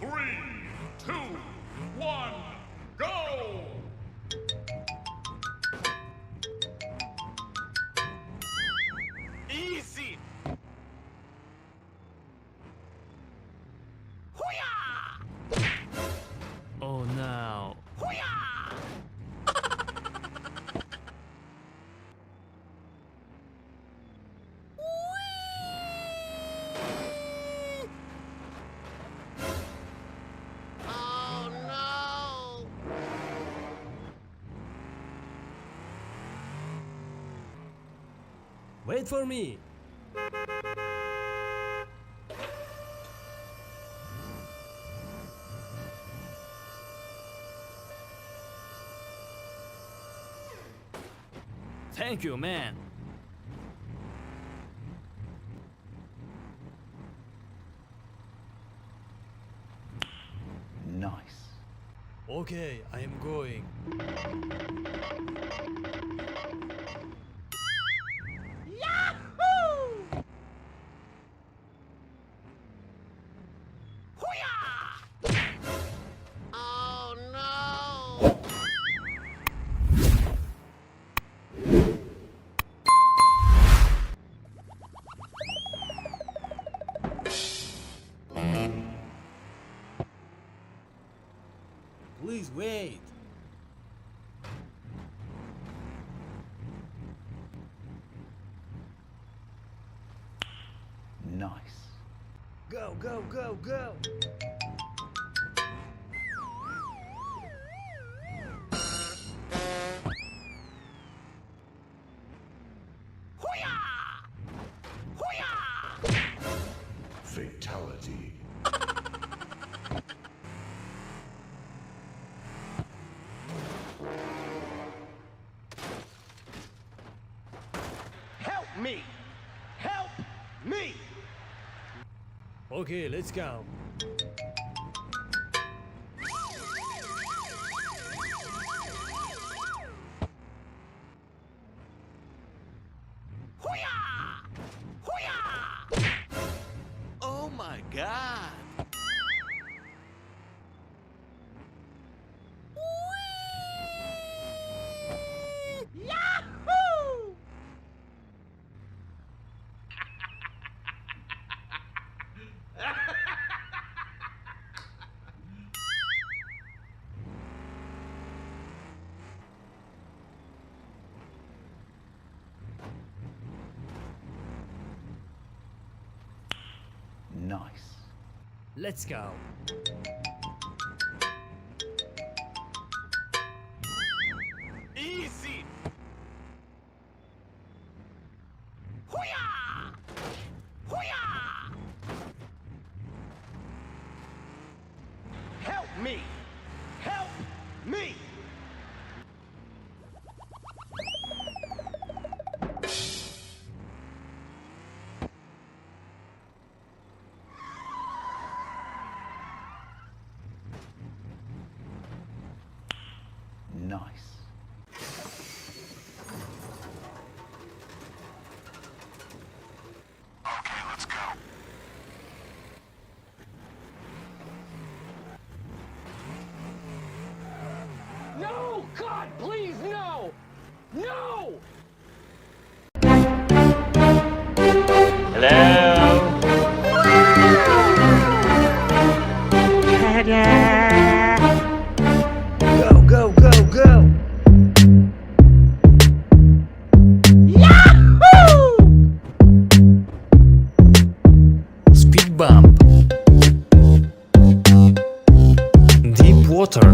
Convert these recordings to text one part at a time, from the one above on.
Three, two, one, go! Easy! Hoo-yah! Oh no. Hoo-yah! Oh no! Wait for me. Thank you, man. Nice. Okay, I am going. Yahoo! Hoo-yah! Oh no! Please wait. Nice. Go, go, go, go. Hoo-yah! Hoo-yah! Fatality. Help me! Help me! Okay, let's go. Hoo-yah! Hoo-yah! Oh my god. Yahoo! Nice. Let's go. Easy! Hoo-yah! Hoo-yah! Help me! Help me! Nice. Okay, let's go. No! God, please, no! No! Go, go, go, go. Yahoo! Speed bump. Deep water.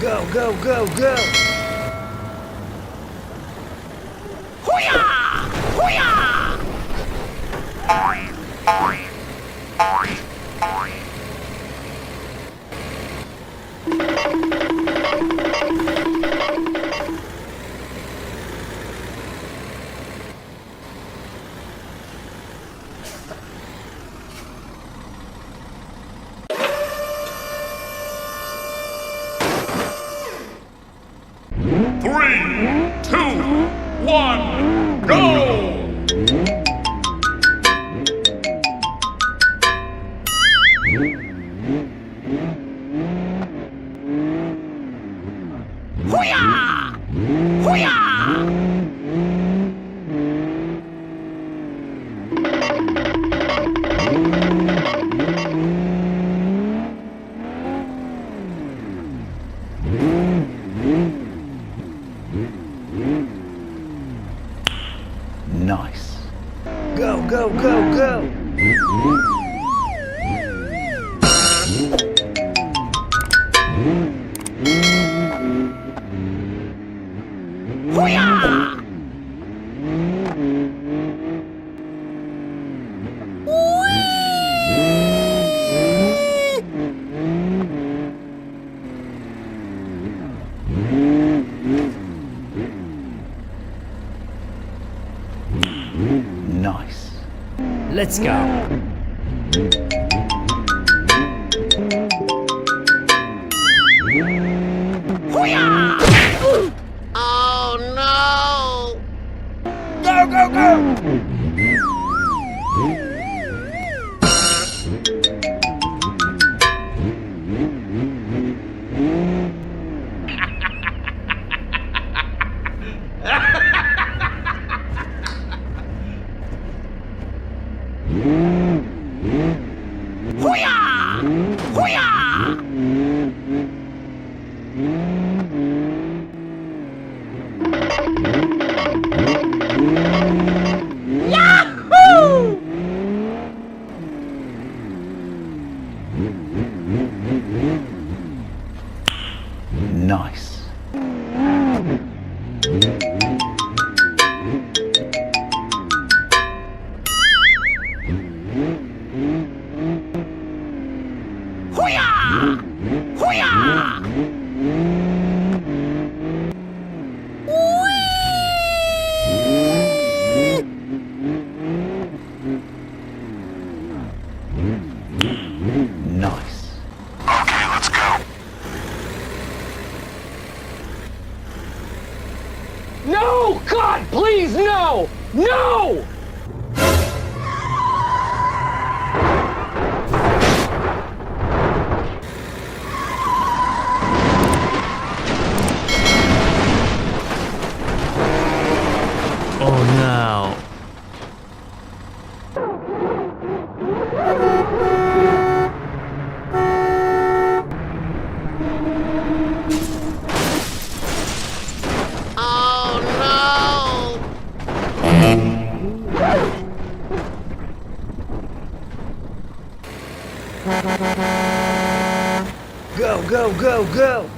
Go, go, go, go. Hoo-yah! Hoo-yah! Three, two, one, go! Hoo-yah! Hoo-yah! Nice. Go, go, go, go! Hoo-yah! Nice. Let's go. Hoo-yah! Oh no! Go, go, go! Hoo-yah! Hoo-yah! Yahoo! Nice. Hoo-yah! Hoo-yah! Nice. Okay, let's go. No! God, please, no! No! Oh no. Oh no! Go, go, go, go!